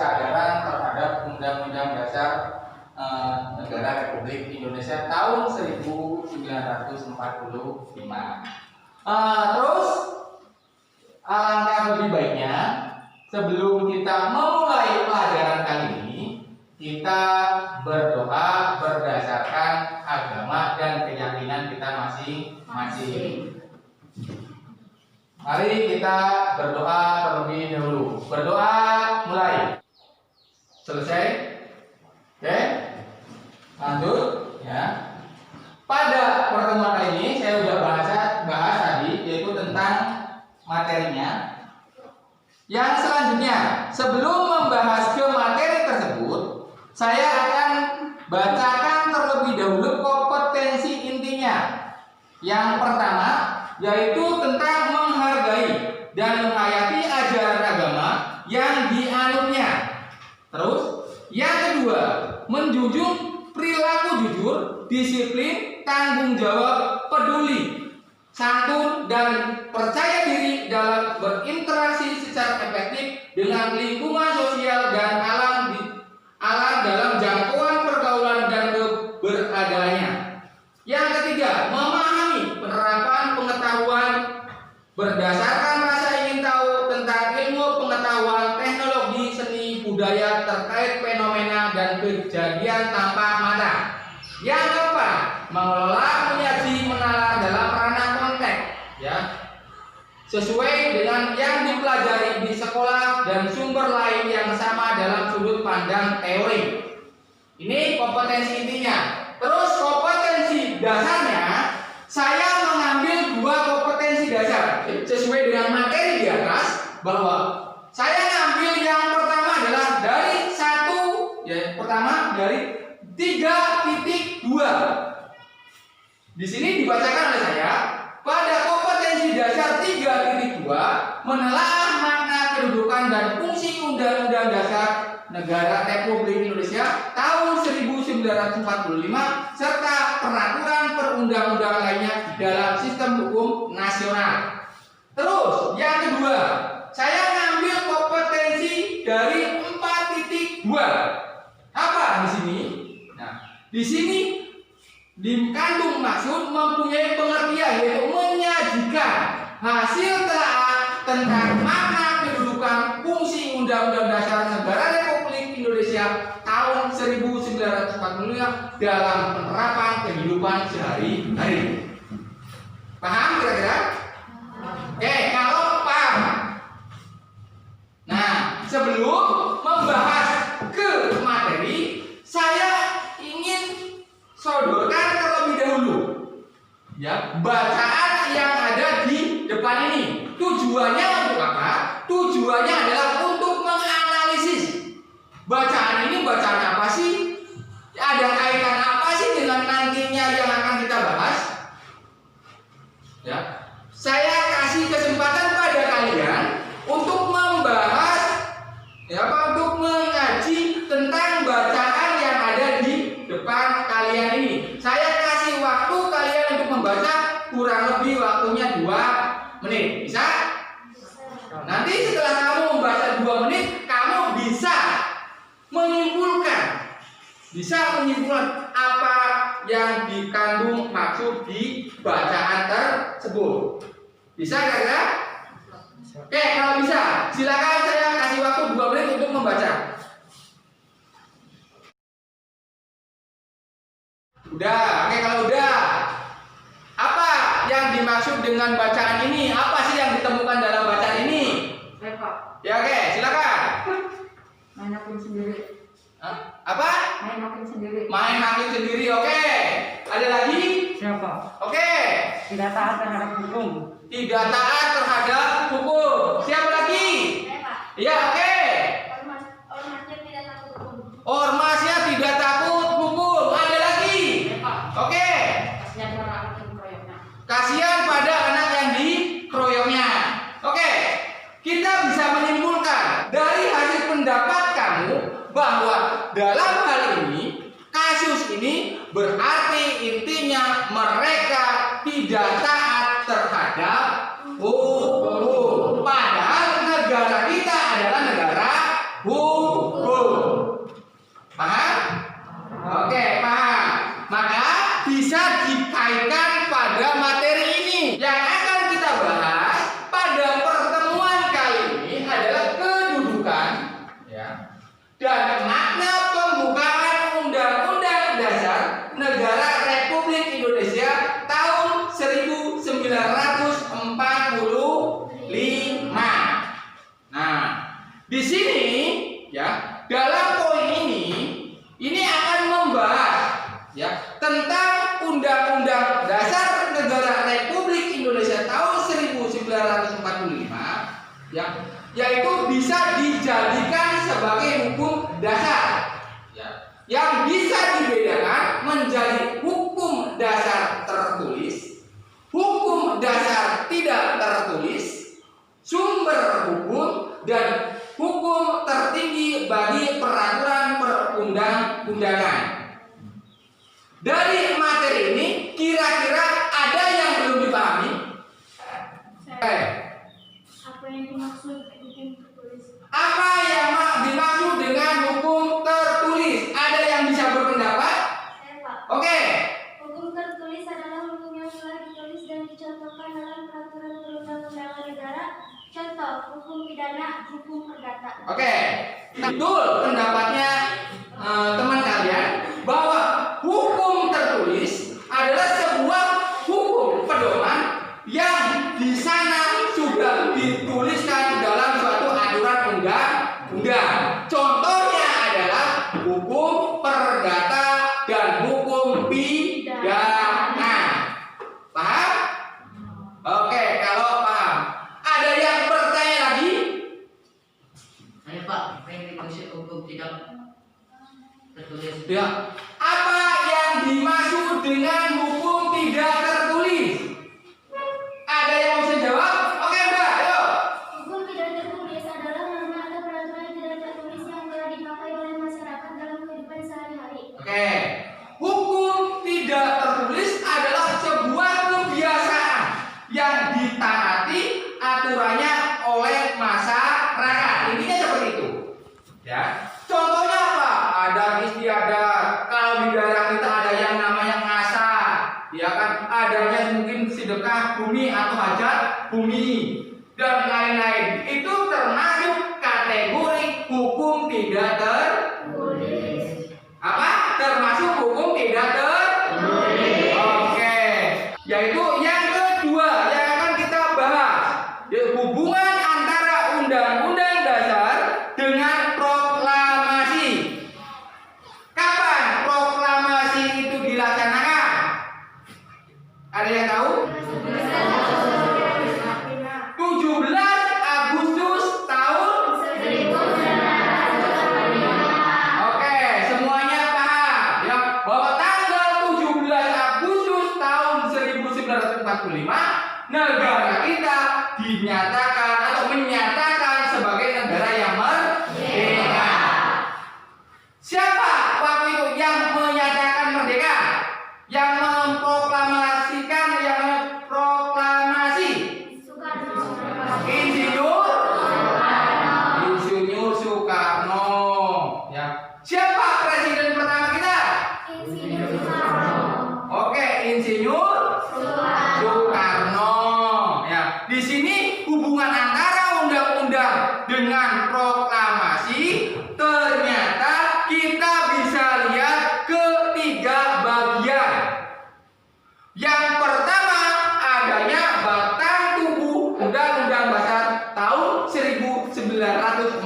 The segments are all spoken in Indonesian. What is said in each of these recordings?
kesadaran terhadap Undang-Undang Dasar Negara Republik Indonesia tahun 1945. Terus alangkah lebih baiknya sebelum kita memulai pelajaran kali ini, kita berdoa berdasarkan agama dan keyakinan kita masing-masing. Mari kita berdoa terlebih dahulu. Berdoa mulai. Selesai? Oke? Lanjut ya. Pada pertemuan kali ini saya sudah bahas tadi, yaitu tentang materinya. Yang selanjutnya, sebelum membahas ke materi tersebut, saya akan bacakan terlebih dahulu kompetensi intinya. Yang pertama, yaitu tentang menghargai dan menghayati ajaran agama yang dianutnya. Terus, yang kedua, menjunjung perilaku jujur, disiplin, tanggung jawab, peduli, santun, dan percaya diri dalam berinteraksi secara efektif dengan lingkungan sosial dan alam dalam jangkauan pergaulan dan keberadaannya. Yang ketiga, memahami penerapan pengetahuan berdasarkan rasa ingin tahu tentang ilmu pengetahuan, teknologi, seni, budaya terkait fenomena dan kejadian tanpa mata. Yang keempat, mengelola, menyaji, menalar dalam ranah konteks, ya, sesuai dengan yang dipelajari di sekolah dan sumber lain yang sama dalam sudut pandang teori. Ini kompetensi intinya. Terus kompetensi dasarnya, saya mengambil dua kompetensi dasar sesuai dengan materi di atas, bahwa saya ngambil yang pertama adalah dari dari 3.2. Di sini dibacakan oleh saya, pada kompetensi dasar 3.2 menelaah makna kedudukan dan fungsi Undang-Undang Dasar Negara Republik Indonesia tahun 1945 serta peraturan perundang-undangan lainnya dalam sistem hukum nasional. Terus yang kedua, saya ngambil kompetensi dari 4.2. Apa di sini? Nah, di sini dikandung maksud mempunyai pengertian, yaitu menyajikan hasil telaah tentang makna kedudukan fungsi Undang-Undang Dasar Negara Republik Indonesia tahun 1945 dalam penerapan kehidupan sehari-hari. Paham kira-kira? Oke, kalau paham. Nah, sebelum membahas ke materi, saya ingin sodorkan terlebih dahulu, ya, bacaan yang ada di depan ini. Tujuannya untuk apa? Tujuannya adalah untuk menganalisis bacaan ini, bacaan apa sih? Ada kaitan apa sih dengan nantinya yang akan kita bahas? Ya, saya kasih kesempatan pada kalian untuk membahas, ya, untuk mengaji tentang bacaan yang ada di depan kalian ini. Saya kasih waktu kalian untuk membaca kurang lebih waktunya 2 menit. Bisa? Nanti setelah kamu membaca 2 menit, kamu bisa menyimpulkan apa yang dikandung maksud di bacaan tersebut. Bisa kira-kira? Oke, kalau bisa, silakan saya kasih waktu 2 menit untuk membaca. Udah, oke, kalau udah, apa yang dimaksud dengan bacaan ini? Apa sih yang ditemukan dalam bacaan ini? Saya, Pak. Ya, oke, silakan. Main hakim sendiri. Apa? Main hakim sendiri. Main hakim sendiri, oke. Ada lagi? Siapa? Oke. Tidak taat terhadap hukum. Tidak taat terhadap hukum. Siapa lagi? Saya, Pak. Ya, oke. Ormasnya tidak takut hukum. Ormasnya tidak takut hukum. Ada lagi? Saya, Pak. Oke. Kasihan pada anak yang dikeroyoknya. Kasihan pada anak yang dikeroyoknya. Oke. Kita bisa menyimpulkan dari hasil pendapat kamu bahwa dalam hal ini, kasus ini berarti intinya mereka tidak taat terhadap hukum. Padahal negara kita adalah negara hukum. Dasar Negara Republik Indonesia tahun 1945. Nah, di sini ya, dalam poin ini akan membahas ya tentang Undang-Undang Dasar Negara Republik Indonesia tahun 1945 ya, yaitu bisa dijadikan sebagai hukum dasar ya, yang bisa dibedakan menjadi hukum dasar tertulis, hukum dasar tidak tertulis, sumber hukum, dan hukum tertinggi bagi peraturan perundang-undangan. Dari materi ini kira-kira ada yang belum dipahami? Apa yang dimaksud hukum tertulis? Apa yang dimaksud dengan hukum tertulis? Ada yang bisa berpendapat? Saya Pak. Oke. Hukum tertulis adalah hukum yang telah ditulis dan dicontohkan dalam peraturan perundang-undangan negara. Contoh, hukum pidana, hukum perdata. Oke. Betul pendapatnya teman kalian bahwa hukum tertulis adalah sebuah hukum pedoman yang di sana sudah dituliskan dalam suatu aturan undang-undang. Contohnya adalah hukum perdata dan hukum pidana. Paham? Oke, kalau paham. Ada yang bertanya lagi? Ayo Pak, apa yang dimaksud hukum tidak tertulis? Ya. Apa yang dimaksud dengan hukum tidak tertulis? Ada yang bisa jawab? Oke, Mbak, ayo. Hukum tidak tertulis adalah norma atau peraturan tidak tertulis yang telah dipakai oleh masyarakat dalam kehidupan sehari-hari. Oke. Hukum tidak tertulis adalah sebuah kebiasaan yang ditaati aturannya oleh masyarakat. Intinya seperti itu. Ya. Contohnya apa? Ada istiadat. Kalau di daerah kita ada yang namanya ngasah, ya kan? Adanya mungkin sedekah bumi atau hajat bumi dan lain-lain. Itu termasuk kategori hukum tidak tertulis. Apa? Termasuk hukum tidak tertulis. Oke. Yaitu yang kedua yang akan kita bahas, yaitu hubungan antara Undang-Undang Dasar dengan proklamasi. Kapan proklamasi itu dilaksanakan? Ada yang tahu? 17 Agustus tahun 1945. Oke, semuanya paham ya bahwa tanggal 17 Agustus tahun 1945 negara kita dinyatakan atau menyatakan sebagai negara yang merdeka. Siapa waktu itu yang menyatakan merdeka? Yang memproklamasikan, yang proklamasi? Insinyur Soekarno. Ya. Siapa presiden pertama kita? Oke, Insinyur Soekarno. Ya. Di sini hubungan antara undang-undang dengan proklamasi ternyata kita bisa lihat ketiga bagian. Yang pertama adanya batang tubuh Undang-Undang Dasar tahun 1945.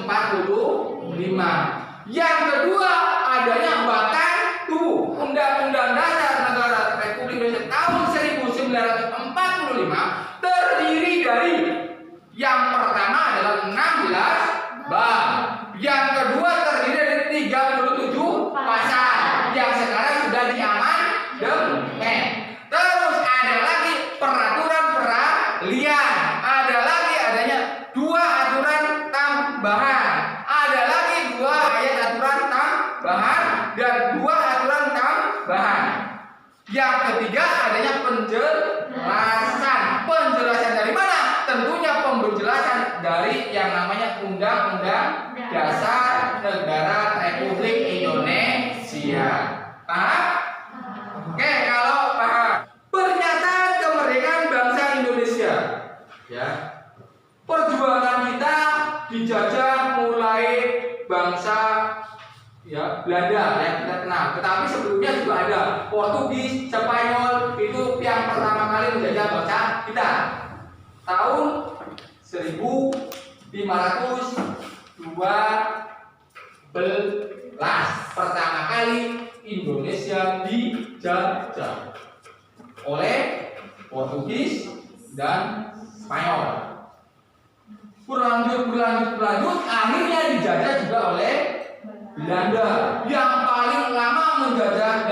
Yang kedua adanya batang tubuh Undang-Undang Dasar Negara Republik Indonesia tahun 1945 terdiri dari yang pertama adalah 16 bab, yang kedua terdiri dari 37 pasal yang sekarang sudah diamandemen. Terus ada lagi peraturan peralihan, ada lagi adanya 2 aturan tambahan, ada lagi 2 ayat aturan tambahan dan 2 aturan tambahan. Yang ketiga adanya penjelasan. Penjelasan dari mana? Tentunya penjelasan dari yang namanya Undang-Undang Dasar Negara Republik Indonesia. Paham? Oke, kalau paham. Pernyataan kemerdekaan bangsa Indonesia. Ya. Perjuangan kita dijajah mulai bangsa ya Belanda yang kita kenal Nah, tetapi sebelumnya juga ada Portugis, Spanyol itu yang pertama kali menjajah bangsa kita. Tahun 1512 pertama kali Indonesia dijajah oleh Portugis dan Spanyol. Berlanjut, akhirnya dijajah juga oleh Belanda. Yang paling lama menjajah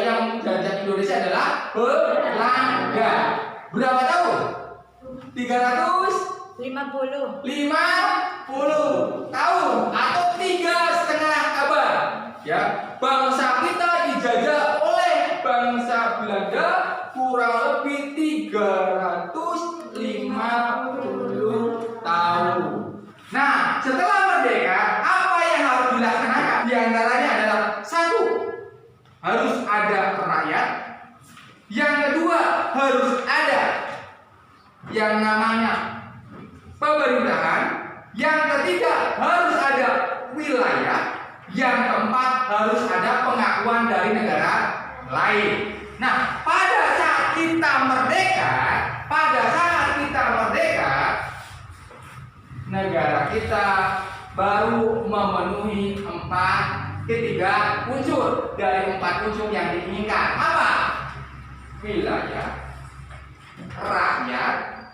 yang menjajah Indonesia adalah Belanda. Berapa tahun? 50. 50 tahun atau 3,5 abad. Ya, bangsa kita dijajah oleh bangsa Belanda kurang lebih 350 tahun. Nah, setelah merdeka, apa yang harus dilaksanakan? Di antaranya adalah satu, harus ada rakyat. Yang kedua, harus ada yang namanya pemerintahan. Yang ketiga, harus ada wilayah. Yang keempat, harus ada pengakuan dari negara lain. Nah, pada saat kita merdeka, negara kita baru memenuhi 4 unsur dari 4 unsur yang diinginkan. Apa? Wilayah, rakyat,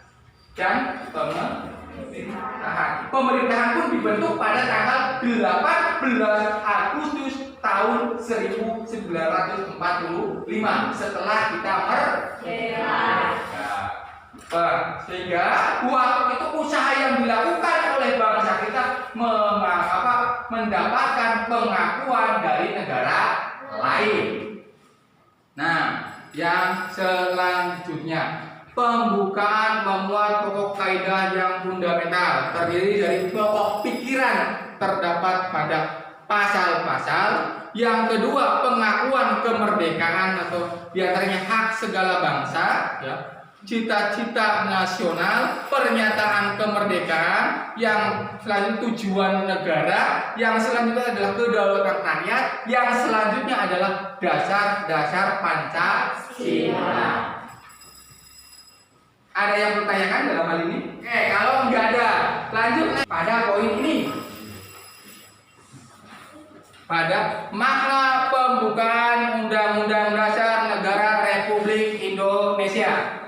dan pemerintahan. Pemerintahan pun dibentuk pada tanggal 18 Agustus tahun 1945 setelah kita merdeka. Sehingga waktu itu usaha yang dilakukan oleh bangsa kita mendapatkan pengakuan dari negara lain. Nah, yang selanjutnya, pembukaan memuat pokok kaidah yang fundamental terdiri dari pokok pikiran terdapat pada pasal-pasal. Yang kedua, pengakuan kemerdekaan atau diantaranya hak segala bangsa, ya, cita-cita nasional, pernyataan kemerdekaan, yang selanjutnya tujuan negara, yang selanjutnya adalah kedaulatan rakyat, yang selanjutnya adalah dasar-dasar Pancasila. Ada yang bertanyakan dalam hal ini? Kalau nggak ada, lanjut pada poin ini. Pada makna pembukaan Undang-Undang Dasar Negara Republik Indonesia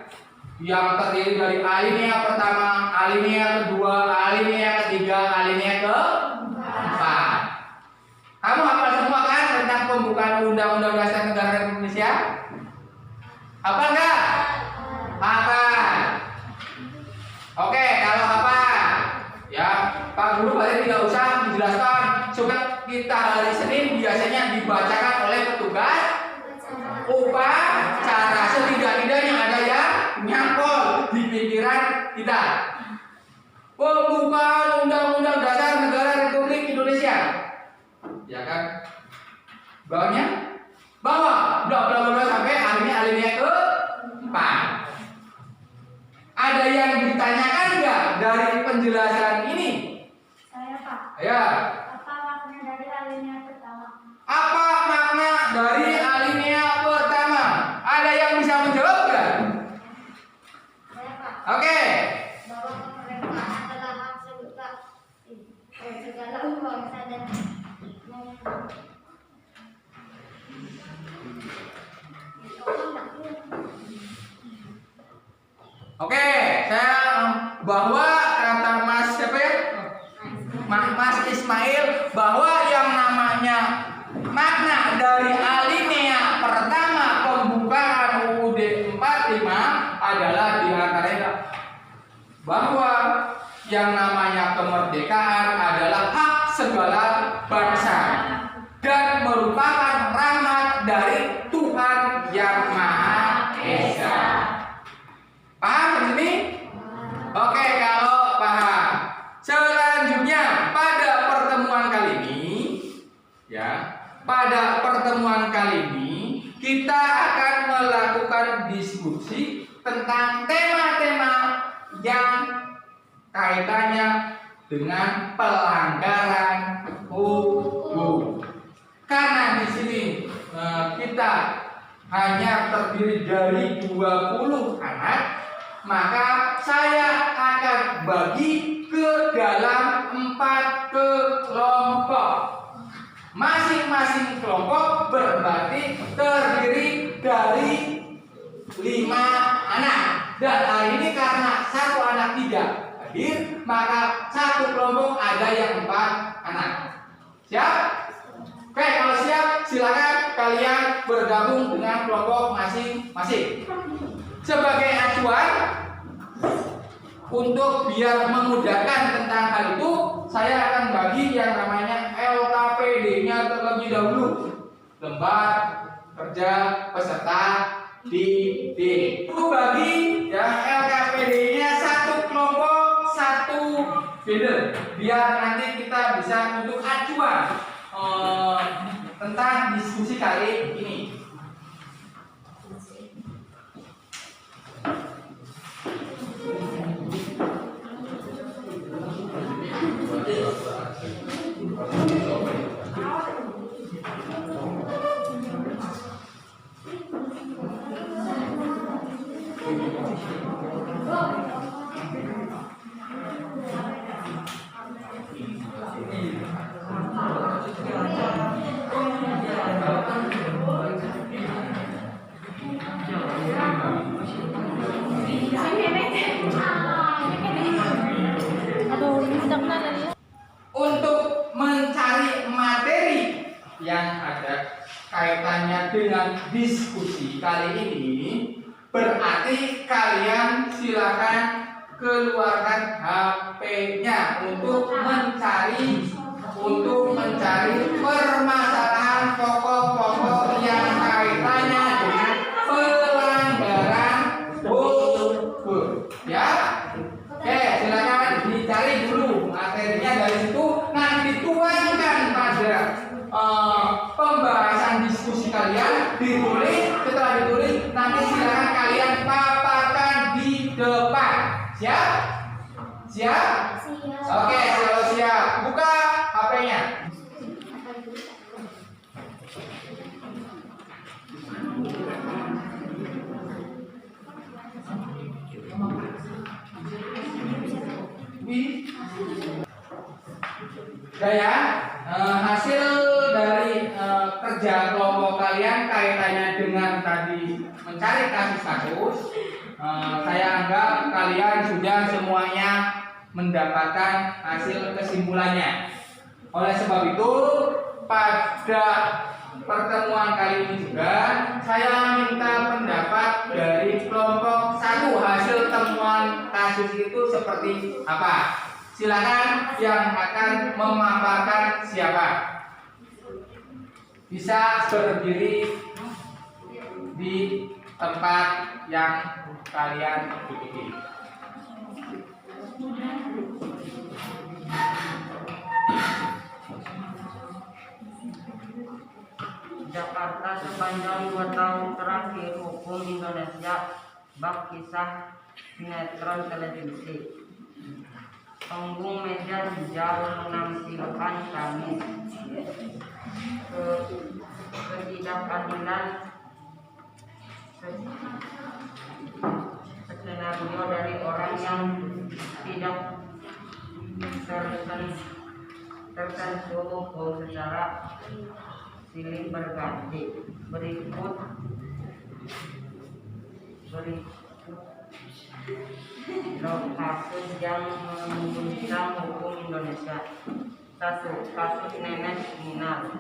yang terdiri dari alinea pertama, alinea kedua, alinea ketiga, alinea keempat. Kamu hafal semua kan tentang pembukaan Undang-Undang Dasar Negara Republik Indonesia? Hafal nggak? Hafal. Oke, kalau hafal, ya Pak Guru paling tidak usah menjelaskan. Coba kita hari Senin biasanya dibacakan oleh petugas upacara. Setidak-tidaknya ada yang nyangkol di pikiran kita. Pembukaan Undang-Undang Dasar Negara Republik Indonesia, ya kan? Bawahnya, bawah, bla bla bla sampai alinea keempat. Ada yang ditanyakan nggak dari penjelasan ini? Saya Pak. Ya. Apa makna dari alinea pertama? Apa makna dari alinea pertama? Ada yang bisa menjawab nggak? Saya Pak. Oke. Bahwa kemerdekaan adalah hak segala bangsa dan Oke, saya bahwa kata Mas siapa ya? Mas Ismail, bahwa yang namanya makna dari alinea pertama pembukaan UUD 45 adalah diantaranya bahwa yang namanya kemerdekaan adalah hak segala bangsa dan merupakan rahmat dari Tuhan Yang Maha Esa. Paham di sini? Oke, kalau paham. Selanjutnya pada pertemuan kali ini, ya, pada pertemuan kali ini kita akan melakukan diskusi tentang tema-tema yang kaitannya dengan pelanggaran hukum. karena di sini kita hanya terdiri dari 20 anak, maka saya akan bagi ke dalam 4 kelompok. Masing-masing kelompok berarti terdiri dari 5 anak. Dan hari ini karena 1 anak tidak hadir, maka 1 kelompok ada yang 4 anak. Siap? Oke, kalau siap silakan kalian bergabung dengan kelompok masing-masing. Sebagai acuan untuk biar memudahkan tentang hal itu, saya akan bagi yang namanya LKPD-nya terlebih dahulu. Lembar kerja peserta didik. Untuk bagi yang LKPD-nya 1 kelompok 1 bidang, biar nanti kita bisa untuk acuan tentang diskusi kali ini. Untuk mencari materi yang ada kaitannya dengan diskusi kali ini, berarti kalian silakan keluarkan HP-nya untuk mencari permasalahan pokok-pokok yang kaitannya dengan pelanggaran hukum. Ya, oke, silakan dicari dulu materinya, dari situ nanti dituangkan pada pembahasan diskusi kalian, ditulis. Setelah ditulis nanti silakan kalian paparkan di depan. Siap? Siap? Oke, kalau siap, buka HP-nya. Ya, hasil dari kerja kelompok kalian kaitannya dengan tadi mencari kasus-kasus, saya anggap kalian sudah semuanya mendapatkan hasil kesimpulannya. Oleh sebab itu, pada pertemuan kali ini juga saya minta pendapat dari kelompok 1, hasil temuan kasus itu seperti apa. Silakan yang akan memaparkan siapa. Bisa berdiri di tempat yang kalian duduki. Jakarta sepanjang 2 tahun terakhir, hukum Indonesia bab kisah sinetron televisi. Panggung meja hijau menampilkan kami ketidakadilan skenario dari orang yang tidak tersentuh hukum secara silih berganti. Berikut kasus yang mengguncang hukum Indonesia. 1. Kasus Nenek Minal.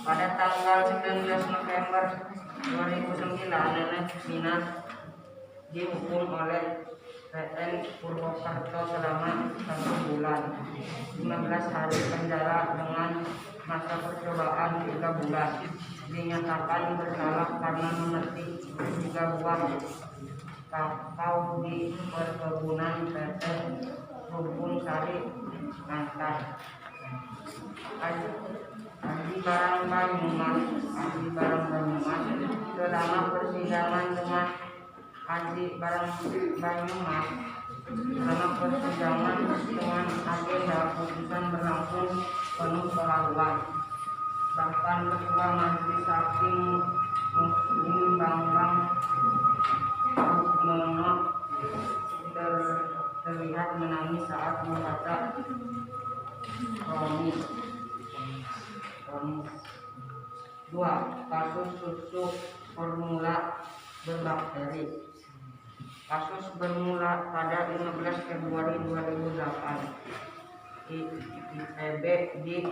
Pada tanggal 19 November 2009, Nenek Minal dihukum oleh PN Purwokerto selama 1 bulan, 15 hari penjara dengan masa percobaan 3 bulan. Dinyatakan bersalah karena memetik 3 buah kakao di perkebunan PT Rubun Sari, Banten. Aji Barang Banyumas. Selama persidangan dengan Aji Barang Banyumas, selama persidangan dengan agenda putusan berlangsung penuh keharuan. Bahkan ketua majelis hakim Muslim Bambang Rukmono terlihat menangis saat membaca kronis. 2. Kasus susu formula berbakteri. Kasus bermula pada 15 Februari 2008 ITB di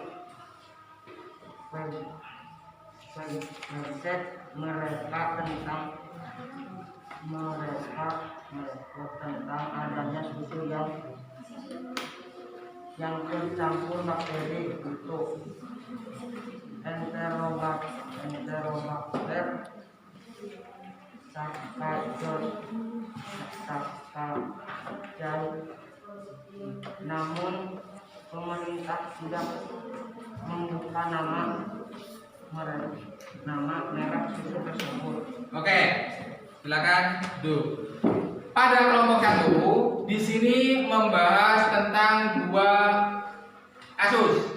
website mereka tentang adanya susu yang tercampur bakteri itu Enterobacter saccharoi. Namun pemerintah tidak membuka nama merek susu tersebut. Oke, silakan duduk. Pada kelompok 1 di sini membahas tentang 2 kasus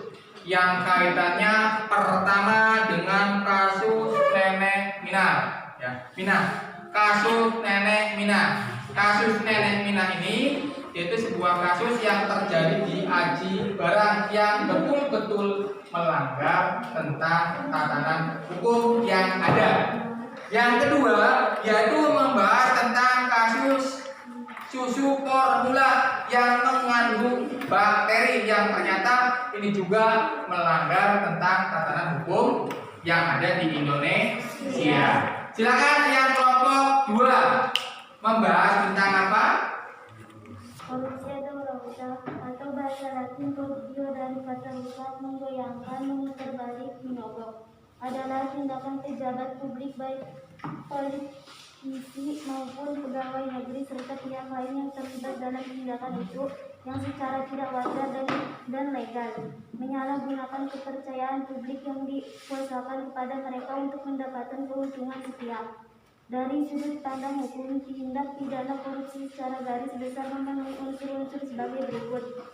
yang kaitannya pertama dengan kasus Nenek Mina. Ya, Mina. Kasus Nenek Mina. Kasus Nenek Mina ini yaitu sebuah kasus yang terjadi di Aji Barang yang betul-betul melanggar tentang tatanan hukum yang ada. Yang kedua yaitu membahas tentang kasus susu formula yang mengandung bakteri yang ternyata ini juga melanggar tentang tatanan hukum yang ada di Indonesia. Silakan yang kelompok 2 membahas tentang apa? Korupsi atau rauta atau bahasa Latin corruptio dari kata rusak menggoyangkan, memutar-balik, menyogok adalah tindakan pejabat publik baik politisi maupun pegawai negeri serta pihak lain yang terlibat dalam tindakan itu yang secara tidak wajar dan legal menyalahgunakan kepercayaan publik yang dikuasakan kepada mereka untuk mendapatkan keuntungan sepihak. Dari sudut pandang hukum, tindak pidana korupsi secara garis besar memenuhi unsur-unsur sebagai berikut: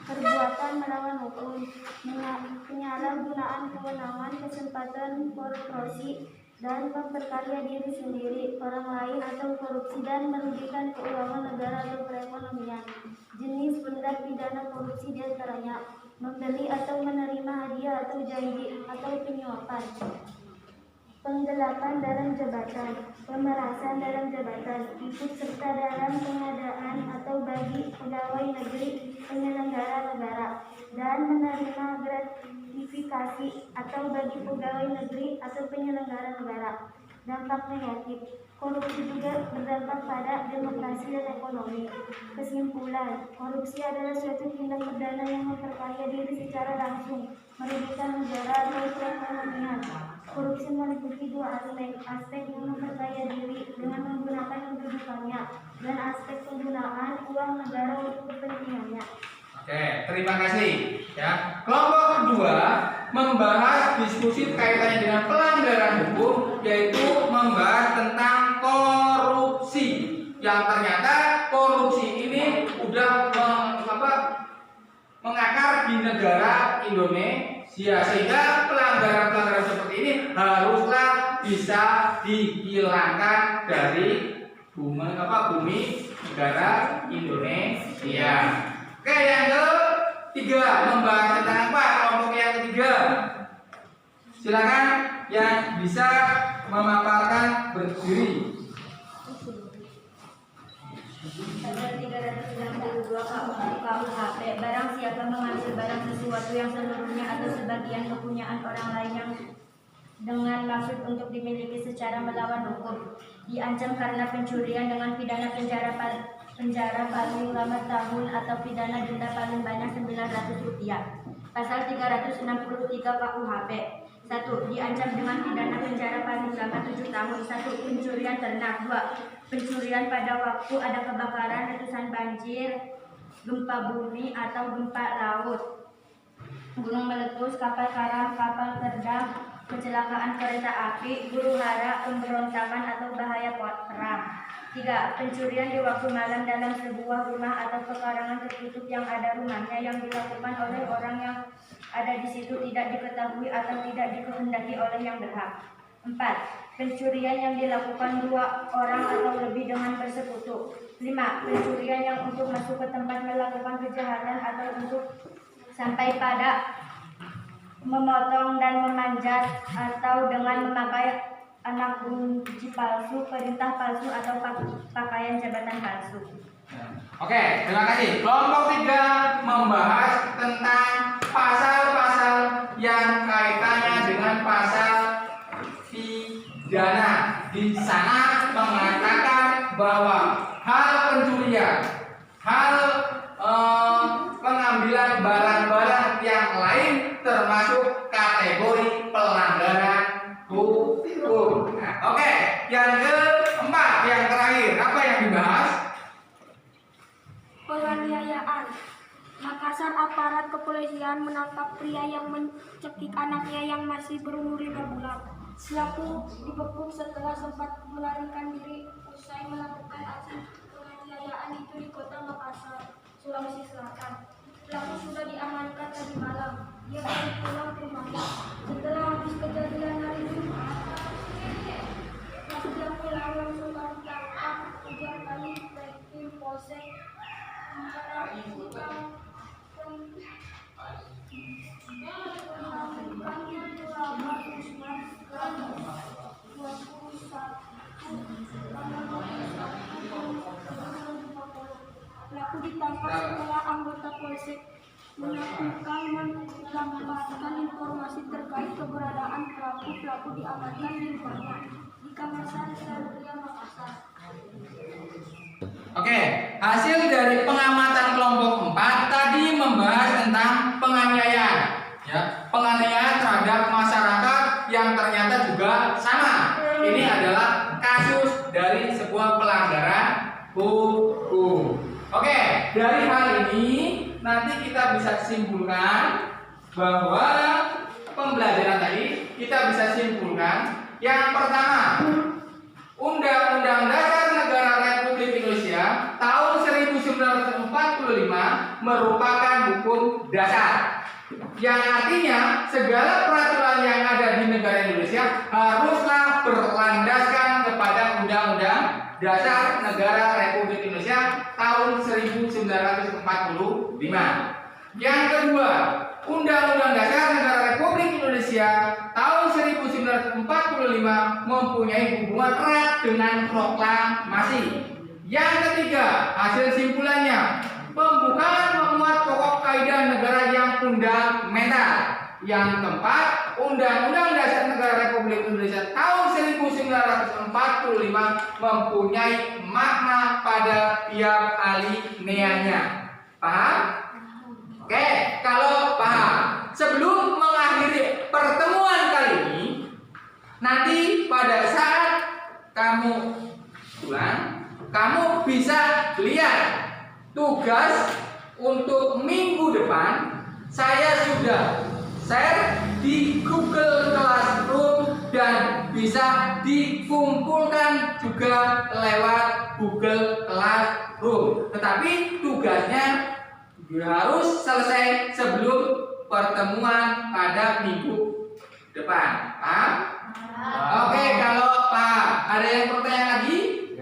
perbuatan melawan hukum, penyalahgunaan kewenangan, kesempatan korupsi dan memperkaya diri sendiri, orang lain atau korupsi dan merugikan keuangan negara atau perekonomian. Jenis tindak pidana korupsi diantaranya membeli atau menerima hadiah atau janji atau penyuapan, penggelapan dalam jabatan, pemerasan dalam jabatan, ikut serta dalam pengadaan atau bagi pegawai negeri penyelenggara negara, dan menerima gratifikasi atau bagi pegawai negeri atau penyelenggara negara. Dampak negatif korupsi juga berdampak pada demokrasi dan ekonomi. Kesimpulan, korupsi adalah suatu tindak pidana yang memperkaya diri secara langsung, merugikan negara atau perekonomian. Korupsi meliputi 2 aspek yang memperkaya diri dengan menggunakan kedudukannya dan aspek penggunaan uang negara untuk kepentingannya. Oke, terima kasih. Ya, kelompok kedua membahas diskusi kaitannya dengan pelanggaran hukum, yaitu membahas tentang korupsi. Yang ternyata korupsi ini udah mengakar di negara Indonesia, sehingga pelanggaran-pelanggaran seperti ini haruslah bisa dihilangkan dari bumi negara Indonesia. Oke, yang ketiga membahas tentang apa? Kelompok yang ketiga, silakan yang bisa memaparkan berdiri. Pasal 362 KUHP, barang siapa mengambil barang sesuatu yang seluruhnya atau sebagian kepunyaan orang lain yang dengan maksud untuk dimiliki secara melawan hukum, diancam karena pencurian dengan pidana penjara paling lama tahun atau pidana denda paling banyak Rp900. Pasal 363 KUHP. 1. Diancam dengan pidana penjara paling lama 7 tahun. 1. Pencurian ternak. 2. Pencurian pada waktu ada kebakaran, letusan banjir, gempa bumi atau gempa laut, gunung meletus, kapal karam, kapal terbang, kecelakaan kereta api, huru hara, pemberontakan atau bahaya perang. 3. Pencurian di waktu malam dalam sebuah rumah atau pekarangan tertutup yang ada rumahnya yang dilakukan oleh orang yang ada di situ tidak diketahui atau tidak dikehendaki oleh yang berhak. 4. Pencurian yang dilakukan 2 orang atau lebih dengan bersekutu. 5. Pencurian yang untuk masuk ke tempat melakukan kejahatan atau untuk sampai pada memotong dan memanjat atau dengan memakai anak kunci palsu, perintah palsu atau pakaian jabatan palsu. Oke, terima kasih. Kelompok 3 membahas tentang pasal-pasal yang kaitannya dengan pasal pidana. Di sana mengatakan bahwa hal pencurian, hal pengambilan barang-barang yang lain termasuk kategori pelanggaran hukum. Nah, oke, yang keempat, yang terakhir, apa yang dibahas? Penganiayaan. Makassar, aparat kepolisian menangkap pria yang mencekik anaknya yang masih berumur 5 bulan. Pelaku dibekuk setelah sempat melarikan diri usai melakukan aksi penganiayaan itu di kota Makassar, Sulawesi Selatan. Pelaku sudah diamankan tadi malam. Dia baru pulang ke rumahnya setelah habis kejadian hari Jumat. Pas dia pulang langsung ditangkap 3 kali tim Polsek Pelaku ditangkap setelah anggota polsek melakukan mendapatkan informasi terkait keberadaan pelaku. Pelaku diamankan di rumahnya di kawasan Satria Makassar. Oke, hasil dari pengamatan kelompok 4 tadi membahas tentang penganiayaan, ya, penganiayaan terhadap masyarakat yang ternyata juga sama. Ini adalah kasus dari sebuah pelanggaran hukum. Oke, dari hal ini nanti kita bisa simpulkan bahwa pembelajaran tadi kita bisa simpulkan yang pertama, Undang-Undang Dasar Negara Republik Indonesia tahun 1945 merupakan hukum dasar, yang artinya segala peraturan yang ada di negara Indonesia haruslah berlandaskan kepada Undang-Undang Dasar Negara Republik Indonesia tahun 1945. Yang kedua, Undang-Undang Dasar Negara Republik Indonesia tahun 1945 mempunyai hubungan erat dengan proklamasi. Yang ketiga, hasil simpulannya, pembukaan memuat pokok kaidah negara yang fundamental. Yang keempat, Undang-Undang Dasar Negara Republik Indonesia tahun 1945 mempunyai makna pada tiap alineanya. Paham? Oke, kalau paham, sebelum mengakhiri pertemuan kali ini, nanti pada saat kamu pulang, kamu bisa lihat tugas untuk minggu depan. Saya sudah share di Google Classroom dan bisa dikumpulkan juga lewat Google Classroom. Tetapi tugasnya harus selesai sebelum pertemuan pada minggu depan. Paham? Oke, kalau paham, ada yang bertanya lagi?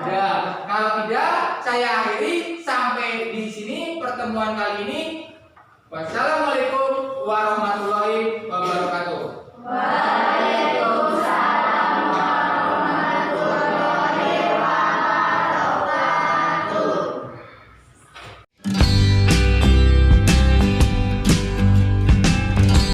Ya. Kalau tidak, saya akhiri sampai di sini pertemuan kali ini. Wassalamualaikum.